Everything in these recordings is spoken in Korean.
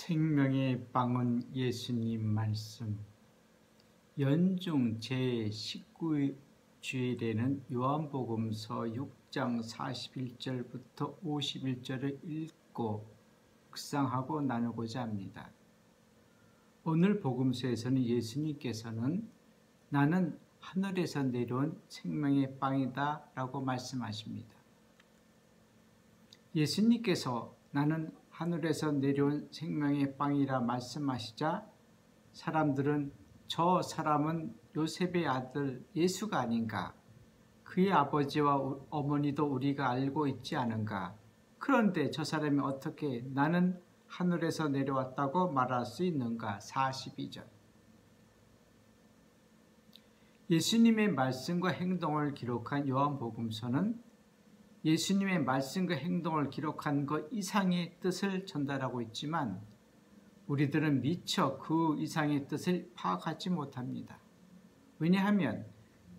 생명의 빵은 예수님 말씀. 연중 제19주일에는 요한복음서 6장 41절부터 51절을 읽고 묵상하고 나누고자 합니다. 오늘 복음서에서는 예수님께서는 나는 하늘에서 내려온 생명의 빵이다 라고 말씀하십니다. 예수님께서 나는 하늘에서 내려온 생명의 빵이라 말씀하시자 사람들은 저 사람은 요셉의 아들 예수가 아닌가? 그의 아버지와 어머니도 우리가 알고 있지 않은가? 그런데 저 사람이 어떻게 나는 하늘에서 내려왔다고 말할 수 있는가? 42절. 예수님의 말씀과 행동을 기록한 요한복음서는 예수님의 말씀과 행동을 기록한 것 이상의 뜻을 전달하고 있지만 우리들은 미처 그 이상의 뜻을 파악하지 못합니다. 왜냐하면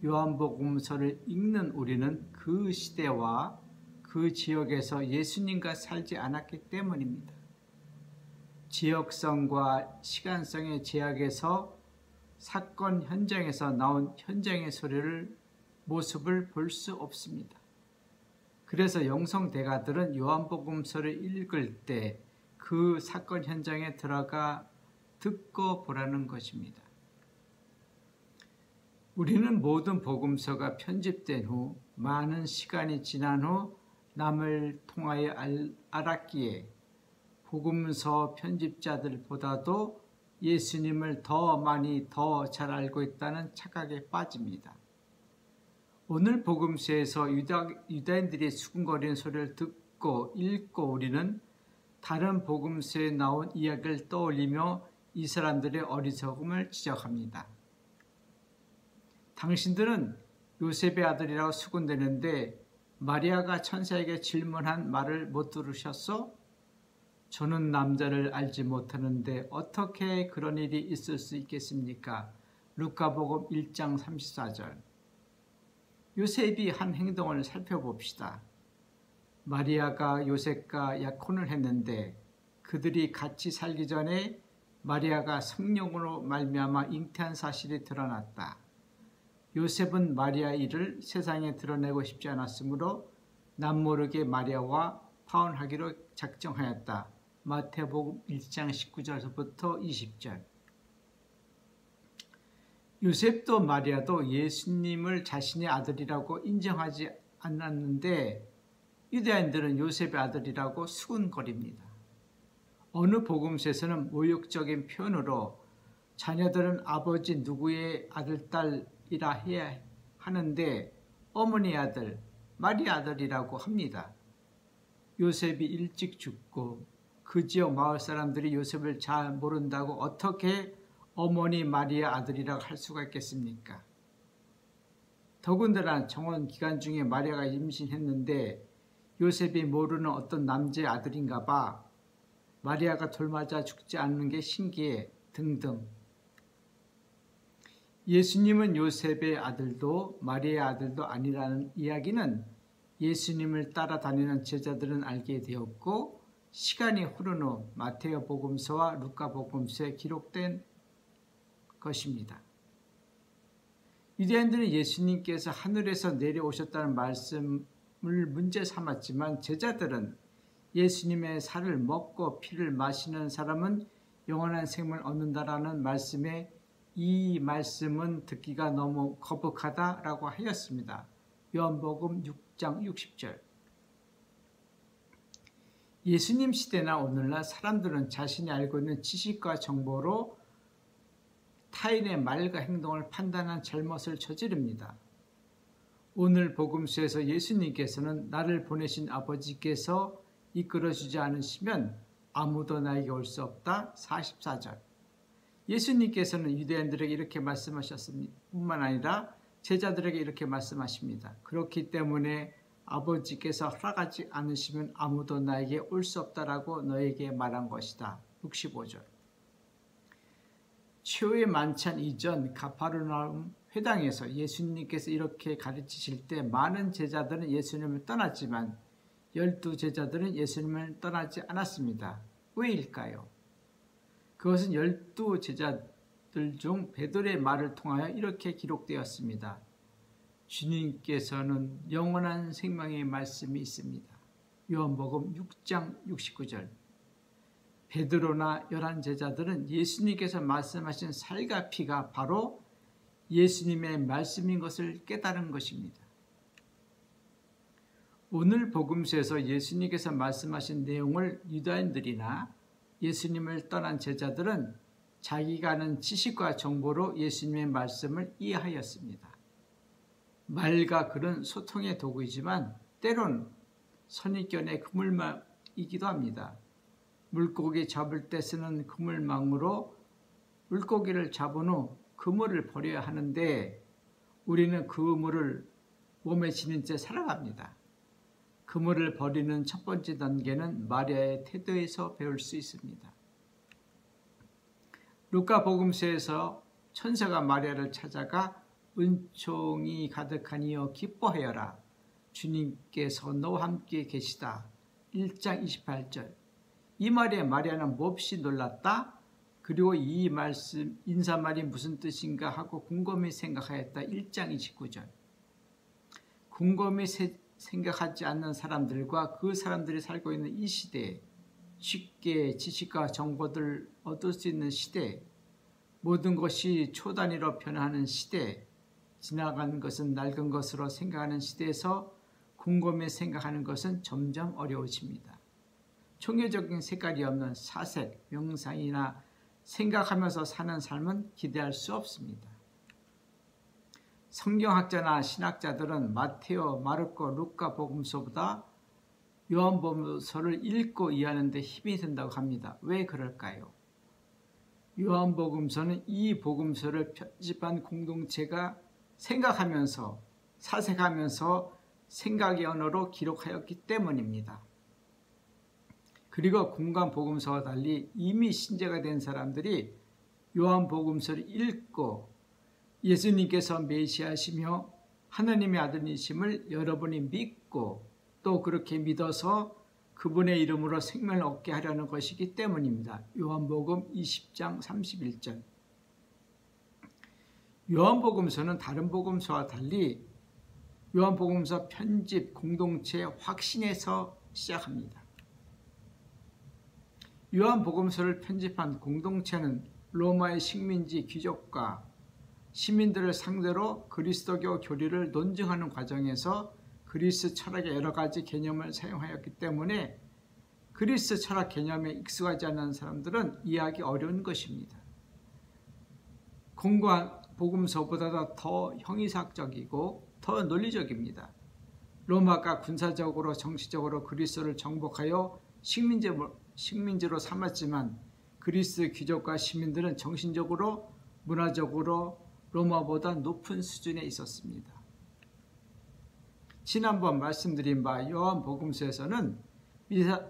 요한복음서를 읽는 우리는 그 시대와 그 지역에서 예수님과 살지 않았기 때문입니다. 지역성과 시간성의 제약에서 사건 현장에서 나온 현장의 모습을 볼 수 없습니다. 그래서 영성대가들은 요한복음서를 읽을 때 그 사건 현장에 들어가 듣고 보라는 것입니다. 우리는 모든 복음서가 편집된 후 많은 시간이 지난 후 남을 통하여 알았기에 복음서 편집자들보다도 예수님을 더 많이 더 잘 알고 있다는 착각에 빠집니다. 오늘 복음서에서 유다인들이 수군거리는 소리를 듣고 읽고 우리는 다른 복음서에 나온 이야기를 떠올리며 이 사람들의 어리석음을 지적합니다. 당신들은 요셉의 아들이라고 수군대는데 마리아가 천사에게 질문한 말을 못 들으셨소? 저는 남자를 알지 못하는데 어떻게 그런 일이 있을 수 있겠습니까? 루카복음 1장 34절. 요셉이 한 행동을 살펴봅시다. 마리아가 요셉과 약혼을 했는데 그들이 같이 살기 전에 마리아가 성령으로 말미암아 잉태한 사실이 드러났다. 요셉은 마리아 일을 세상에 드러내고 싶지 않았으므로 남모르게 마리아와 파혼하기로 작정하였다. 마태복음 1장 19절부터 20절. 요셉도 마리아도 예수님을 자신의 아들이라고 인정하지 않았는데 유대인들은 요셉의 아들이라고 수군거립니다. 어느 복음서에서는 모욕적인 표현으로 자녀들은 아버지 누구의 아들, 딸이라 해야 하는데 어머니의 아들, 마리아 아들이라고 합니다. 요셉이 일찍 죽고 그 지역 마을 사람들이 요셉을 잘 모른다고 어떻게 어머니 마리아 아들이라고 할 수가 있겠습니까? 더군다나 정원 기간 중에 마리아가 임신했는데 요셉이 모르는 어떤 남자의 아들인가 봐. 마리아가 돌맞아 죽지 않는 게 신기해 등등. 예수님은 요셉의 아들도 마리아의 아들도 아니라는 이야기는 예수님을 따라다니는 제자들은 알게 되었고 시간이 흐른 후 마태오 복음서와 루카 복음서에 기록된 것입니다. 유대인들은 예수님께서 하늘에서 내려오셨다는 말씀을 문제 삼았지만 제자들은 예수님의 살을 먹고 피를 마시는 사람은 영원한 생명을 얻는다라는 말씀에 이 말씀은 듣기가 너무 거북하다라고 하였습니다. 요한복음 6장 60절. 예수님 시대나 오늘날 사람들은 자신이 알고 있는 지식과 정보로 타인의 말과 행동을 판단한 잘못을 저지릅니다. 오늘 복음서에서 예수님께서는 나를 보내신 아버지께서 이끌어주지 않으시면 아무도 나에게 올 수 없다. 44절. 예수님께서는 유대인들에게 이렇게 말씀하셨습니다. 뿐만 아니라 제자들에게 이렇게 말씀하십니다. 그렇기 때문에 아버지께서 허락하지 않으시면 아무도 나에게 올 수 없다라고 너에게 말한 것이다. 65절. 최후의 만찬 이전 가파르나움 회당에서 예수님께서 이렇게 가르치실 때 많은 제자들은 예수님을 떠났지만 12 제자들은 예수님을 떠나지 않았습니다. 왜일까요? 그것은 12 제자들 중 베드로의 말을 통하여 이렇게 기록되었습니다. 주님께서는 영원한 생명의 말씀이 있습니다. 요한복음 6장 69절. 베드로나 11 제자들은 예수님께서 말씀하신 살과 피가 바로 예수님의 말씀인 것을 깨달은 것입니다. 오늘 복음서에서 예수님께서 말씀하신 내용을 유다인들이나 예수님을 떠난 제자들은 자기가 아는 지식과 정보로 예수님의 말씀을 이해하였습니다. 말과 글은 소통의 도구이지만 때론 선입견의 그물망이기도 합니다. 물고기 잡을 때 쓰는 그물망으로 물고기를 잡은 후 그물을 버려야 하는데 우리는 그물을 몸에 지닌 채 살아갑니다. 그물을 버리는 첫 번째 단계는 마리아의 태도에서 배울 수 있습니다. 루카 복음서에서 천사가 마리아를 찾아가 은총이 가득하니여 기뻐하여라. 주님께서 너와 함께 계시다. 1장 28절. 이 말에 마리아는 몹시 놀랐다. 그리고 이 말씀 인사말이 무슨 뜻인가 하고 곰곰이 생각하였다. 1장 29절. 곰곰이 생각하지 않는 사람들과 그 사람들이 살고 있는 이 시대에 쉽게 지식과 정보들을 얻을 수 있는 시대, 모든 것이 초단위로 변화하는 시대, 지나간 것은 낡은 것으로 생각하는 시대에서 곰곰이 생각하는 것은 점점 어려워집니다. 종교적인 색깔이 없는 사색, 명상이나 생각하면서 사는 삶은 기대할 수 없습니다. 성경학자나 신학자들은 마테오, 마르코, 루카 복음서보다 요한복음서를 읽고 이해하는 데 힘이 든다고 합니다. 왜 그럴까요? 요한복음서는 이 복음서를 편집한 공동체가 생각하면서 사색하면서 생각의 언어로 기록하였기 때문입니다. 그리고 공간 복음서와 달리 이미 신자가 된 사람들이 요한복음서를 읽고 예수님께서 메시아시며 하나님의 아들이심을 여러분이 믿고 또 그렇게 믿어서 그분의 이름으로 생명을 얻게 하려는 것이기 때문입니다. 요한복음 20장 31절. 요한복음서는 다른 복음서와 달리 요한복음서 편집 공동체의 확신에서 시작합니다. 요한복음서를 편집한 공동체는 로마의 식민지 귀족과 시민들을 상대로 그리스도교 교리를 논증하는 과정에서 그리스 철학의 여러 가지 개념을 사용하였기 때문에 그리스 철학 개념에 익숙하지 않은 사람들은 이해하기 어려운 것입니다. 공간 복음서보다 더 형이삭적이고 더 논리적입니다. 로마가 군사적으로 정치적으로 그리스를 정복하여 식민지로 삼았지만 그리스 귀족과 시민들은 정신적으로 문화적으로 로마보다 높은 수준에 있었습니다. 지난번 말씀드린 바 요한복음서에서는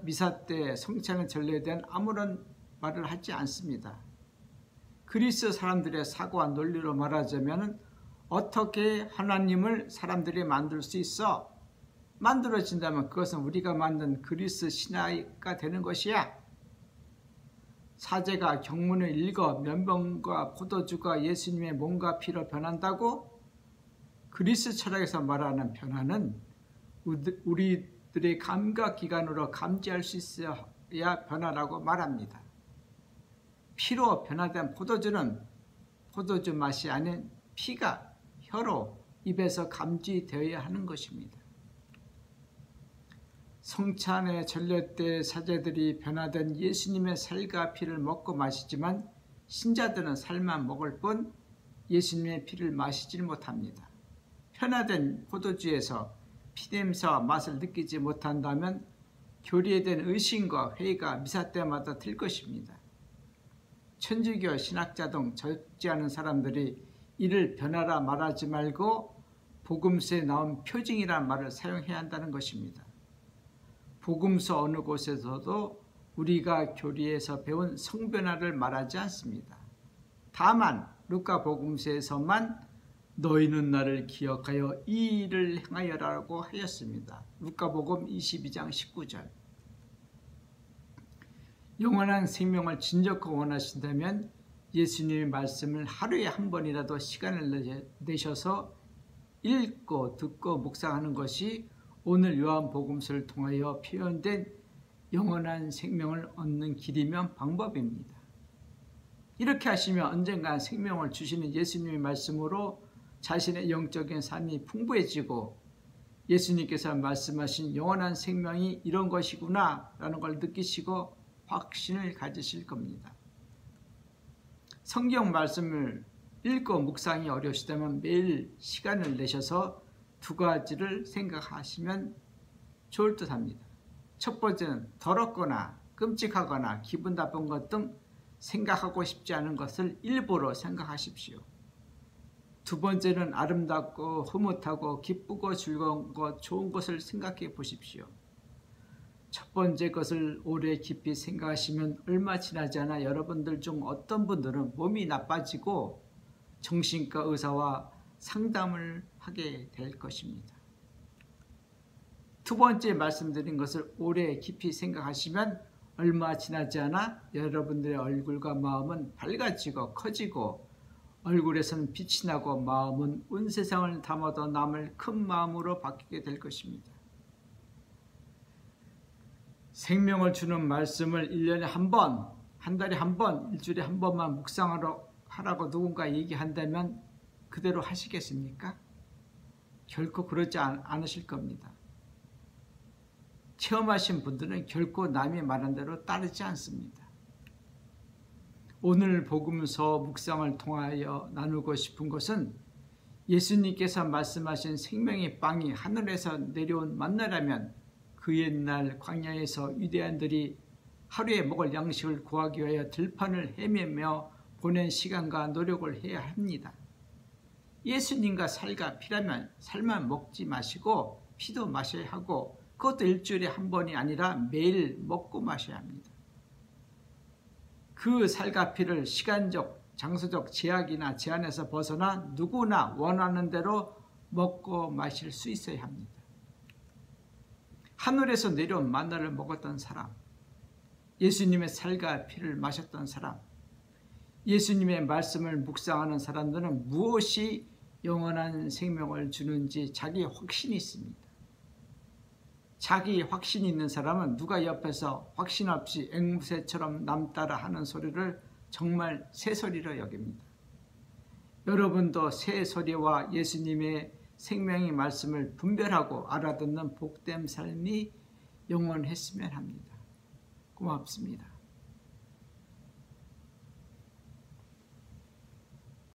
미사 때 성찬의 전례에 대한 아무런 말을 하지 않습니다. 그리스 사람들의 사고와 논리로 말하자면 어떻게 하나님을 사람들이 만들 수 있어? 만들어진다면 그것은 우리가 만든 그리스 신화가 되는 것이야. 사제가 경문을 읽어 면병과 포도주가 예수님의 몸과 피로 변한다고? 그리스 철학에서 말하는 변화는 우리들의 감각기관으로 감지할 수 있어야 변화라고 말합니다. 피로 변화된 포도주는 포도주 맛이 아닌 피가 혀로 입에서 감지되어야 하는 것입니다. 성찬의 전례 때 사제들이 변화된 예수님의 살과 피를 먹고 마시지만 신자들은 살만 먹을 뿐 예수님의 피를 마시지 못합니다. 변화된 포도주에서 피냄새와 맛을 느끼지 못한다면 교리에 대한 의심과 회의가 미사 때마다 들 것입니다. 천주교 신학자 등 적지 않은 사람들이 이를 변화라 말하지 말고 복음서에 나온 표징이라는 말을 사용해야 한다는 것입니다. 복음서 어느 곳에서도 우리가 교리에서 배운 성변화를 말하지 않습니다. 다만 루카 복음서에서만 너희는 나를 기억하여 이 일을 행하여라고 하였습니다. 루카복음 22장 19절. 영원한 생명을 진정으로 원하신다면 예수님의 말씀을 하루에 한 번이라도 시간을 내셔서 읽고 듣고 묵상하는 것이 오늘 요한복음서를 통하여 표현된 영원한 생명을 얻는 길이면 방법입니다. 이렇게 하시면 언젠가 생명을 주시는 예수님의 말씀으로 자신의 영적인 삶이 풍부해지고 예수님께서 말씀하신 영원한 생명이 이런 것이구나 라는 걸 느끼시고 확신을 가지실 겁니다. 성경 말씀을 읽고 묵상이 어려우시다면 매일 시간을 내셔서 두 가지를 생각하시면 좋을 듯 합니다. 첫 번째는 더럽거나 끔찍하거나 기분 나쁜 것 등 생각하고 싶지 않은 것을 일부러 생각하십시오. 두 번째는 아름답고 흐뭇하고 기쁘고 즐거운 것, 좋은 것을 생각해 보십시오. 첫 번째 것을 오래 깊이 생각하시면 얼마 지나지 않아 여러분들 중 어떤 분들은 몸이 나빠지고 정신과 의사와 상담을 하게 될 것입니다. 두 번째 말씀드린 것을 오래 깊이 생각하시면 얼마 지나지 않아 여러분들의 얼굴과 마음은 밝아지고 커지고 얼굴에서는 빛이 나고 마음은 온 세상을 담아도 남을 큰 마음으로 바뀌게 될 것입니다. 생명을 주는 말씀을 1년에 한 번, 한 달에 한 번, 일주일에 한 번만 묵상하라고 누군가 얘기한다면 그대로 하시겠습니까? 결코 그러지 않으실 겁니다. 체험하신 분들은 결코 남이 말한 대로 따르지 않습니다. 오늘 복음서 묵상을 통하여 나누고 싶은 것은 예수님께서 말씀하신 생명의 빵이 하늘에서 내려온 만나라면 그 옛날 광야에서 위대한들이 하루에 먹을 양식을 구하기 위하여 들판을 헤매며 보낸 시간과 노력을 해야 합니다. 예수님과 살과 피라면 살만 먹지 마시고 피도 마셔야 하고 그것도 일주일에 한 번이 아니라 매일 먹고 마셔야 합니다. 그 살과 피를 시간적, 장소적 제약이나 제한에서 벗어나 누구나 원하는 대로 먹고 마실 수 있어야 합니다. 하늘에서 내려온 만나를 먹었던 사람, 예수님의 살과 피를 마셨던 사람, 예수님의 말씀을 묵상하는 사람들은 무엇이 영원한 생명을 주는지 자기 확신이 있습니다. 자기 확신이 있는 사람은 누가 옆에서 확신 없이 앵무새처럼 남 따라 하는 소리를 정말 새소리로 여깁니다. 여러분도 새소리와 예수님의 생명의 말씀을 분별하고 알아듣는 복된 삶이 영원했으면 합니다. 고맙습니다.